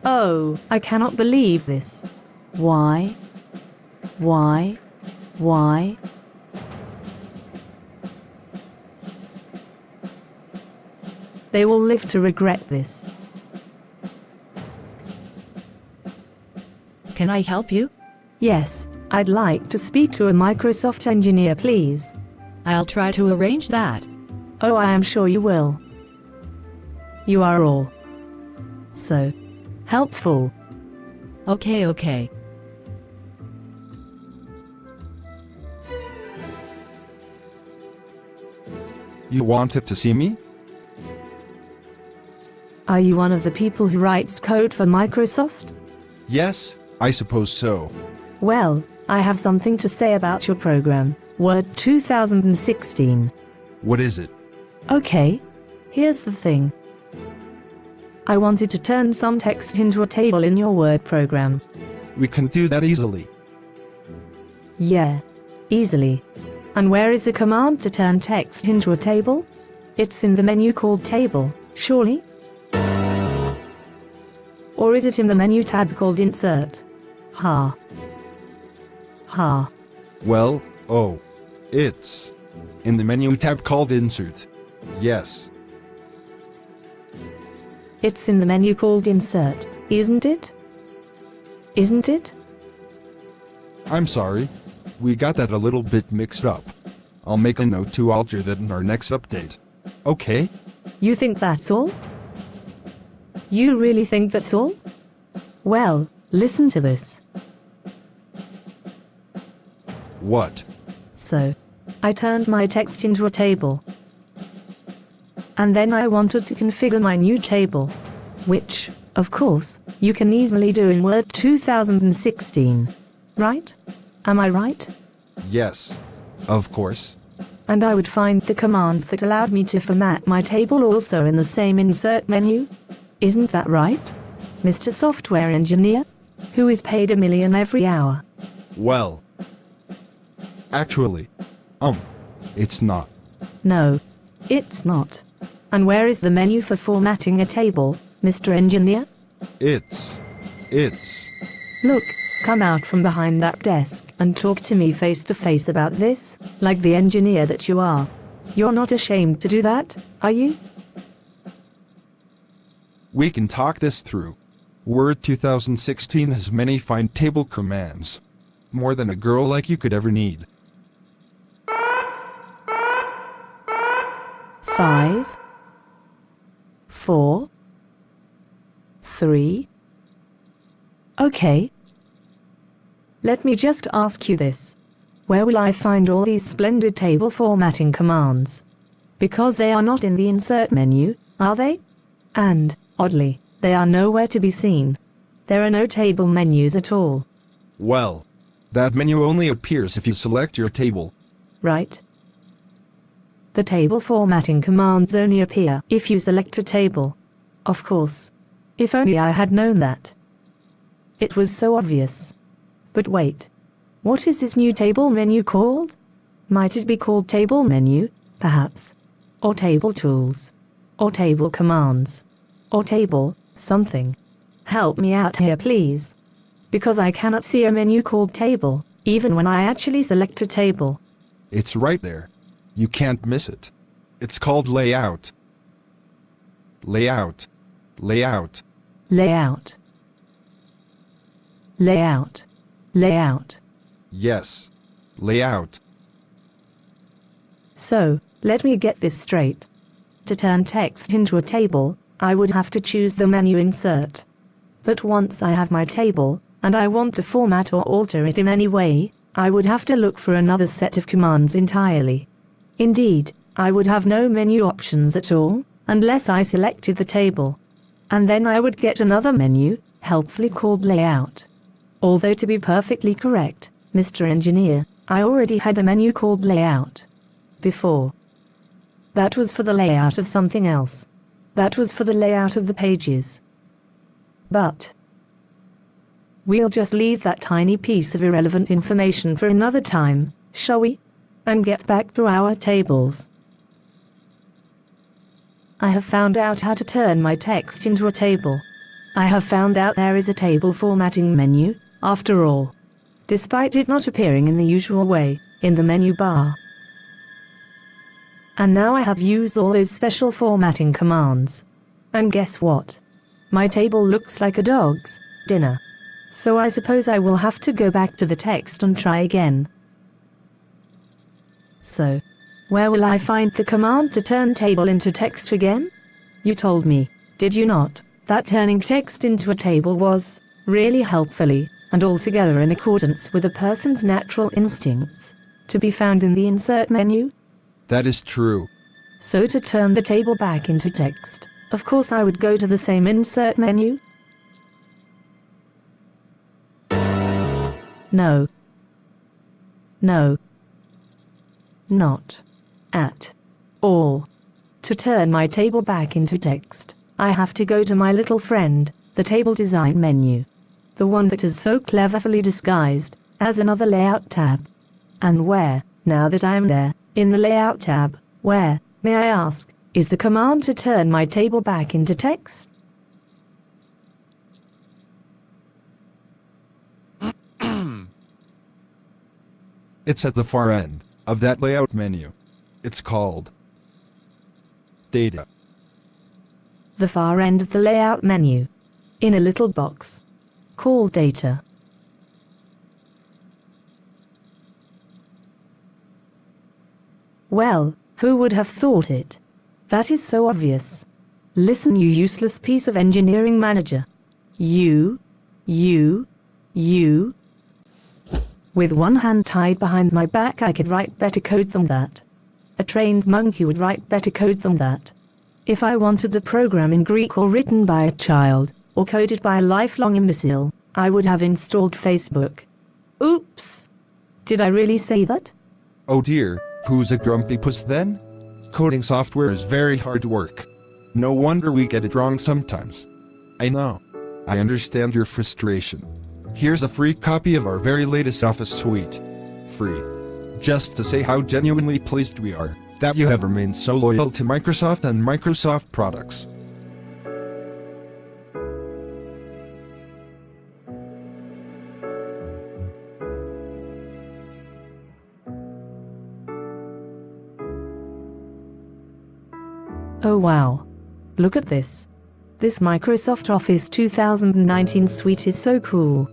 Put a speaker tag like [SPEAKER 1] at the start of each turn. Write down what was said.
[SPEAKER 1] Oh, I cannot believe this. Why? Why? Why? They will live to regret this.
[SPEAKER 2] Can I help you?
[SPEAKER 1] Yes, I'd like to speak to a Microsoft engineer, please.
[SPEAKER 2] I'll try to arrange that.
[SPEAKER 1] Oh, I am sure you will. You are all so helpful.
[SPEAKER 2] Okay.
[SPEAKER 3] You wanted to see me?
[SPEAKER 1] Are you one of the people who writes code for Microsoft?
[SPEAKER 3] Yes, I suppose so.
[SPEAKER 1] Well, I have something to say about your program, Word 2016.
[SPEAKER 3] What is it?
[SPEAKER 1] Okay, here's the thing. I wanted to turn some text into a table in your Word program.
[SPEAKER 3] We can do that easily.
[SPEAKER 1] Yeah, easily. And where is the command to turn text into a table? It's in the menu called Table, surely? Or is it in the menu tab called Insert? Ha.
[SPEAKER 3] Well, it's in the menu tab called Insert. Yes.
[SPEAKER 1] It's in the menu called Insert, isn't it? Isn't it?
[SPEAKER 3] I'm sorry. We got that a little bit mixed up. I'll make a note to alter that in our next update. Okay?
[SPEAKER 1] You think that's all? You really think that's all? Well, listen to this.
[SPEAKER 3] What?
[SPEAKER 1] So, I turned my text into a table. And then I wanted to configure my new table, which, of course, you can easily do in Word 2016. Right? Am I right?
[SPEAKER 3] Yes. Of course.
[SPEAKER 1] And I would find the commands that allowed me to format my table also in the same insert menu. Isn't that right, Mr. Software Engineer, who is paid $1 million every hour?
[SPEAKER 3] Well, actually, it's not.
[SPEAKER 1] No, it's not. And where is the menu for formatting a table, Mr. Engineer?
[SPEAKER 3] It's.
[SPEAKER 1] Look, come out from behind that desk and talk to me face to face about this, like the engineer that you are. You're not ashamed to do that, are you?
[SPEAKER 3] We can talk this through. Word 2016 has many fine table commands. More than a girl like you could ever need.
[SPEAKER 1] 5, 4, 3. Okay. Let me just ask you this. Where will I find all these splendid table formatting commands? Because they are not in the insert menu, are they? And, oddly, they are nowhere to be seen. There are no table menus at all.
[SPEAKER 3] Well, that menu only appears if you select your table.
[SPEAKER 1] Right? The table formatting commands only appear if you select a table. Of course. If only I had known that. It was so obvious. But wait. What is this new table menu called? Might it be called Table Menu, perhaps? Or Table Tools? Or Table Commands? Or Table something? Help me out here, please. Because I cannot see a menu called Table, even when I actually select a table.
[SPEAKER 3] It's right there. You can't miss it. It's called Layout. Layout. Layout.
[SPEAKER 1] Layout. Layout. Layout.
[SPEAKER 3] Yes. Layout.
[SPEAKER 1] So, let me get this straight. To turn text into a table, I would have to choose the menu Insert. But once I have my table, and I want to format or alter it in any way, I would have to look for another set of commands entirely. Indeed, I would have no menu options at all, unless I selected the table. And then I would get another menu, helpfully called Layout. Although to be perfectly correct, Mr. Engineer, I already had a menu called Layout. Before. That was for the layout of something else. That was for the layout of the pages. But we'll just leave that tiny piece of irrelevant information for another time, shall we? And get back to our tables. I have found out how to turn my text into a table. I have found out there is a table formatting menu, after all. Despite it not appearing in the usual way, in the menu bar. And now I have used all those special formatting commands. And guess what? My table looks like a dog's dinner. So I suppose I will have to go back to the text and try again. So, where will I find the command to turn table into text again? You told me, did you not, that turning text into a table was really helpfully and altogether in accordance with a person's natural instincts, to be found in the insert menu?
[SPEAKER 3] That is true.
[SPEAKER 1] So to turn the table back into text, of course I would go to the same insert menu? No. No. Not at all. To turn my table back into text, I have to go to my little friend, the table design menu. The one that is so cleverly disguised as another layout tab. And where, now that I am there, in the layout tab, where, may I ask, is the command to turn my table back into text?
[SPEAKER 3] It's at the far end of that layout menu. It's called Data.
[SPEAKER 1] The far end of the layout menu. In a little box. Called Data. Well, who would have thought it? That is so obvious. Listen, you useless piece of engineering manager. You. With one hand tied behind my back, I could write better code than that. A trained monkey would write better code than that. If I wanted a program in Greek or written by a child, or coded by a lifelong imbecile, I would have installed Facebook. Oops! Did I really say that?
[SPEAKER 3] Oh dear, who's a grumpy puss then? Coding software is very hard work. No wonder we get it wrong sometimes. I know. I understand your frustration. Here's a free copy of our very latest Office suite. Free. Just to say how genuinely pleased we are that you have remained so loyal to Microsoft and Microsoft products.
[SPEAKER 1] Oh wow. Look at this. This Microsoft Office 2019 suite is so cool.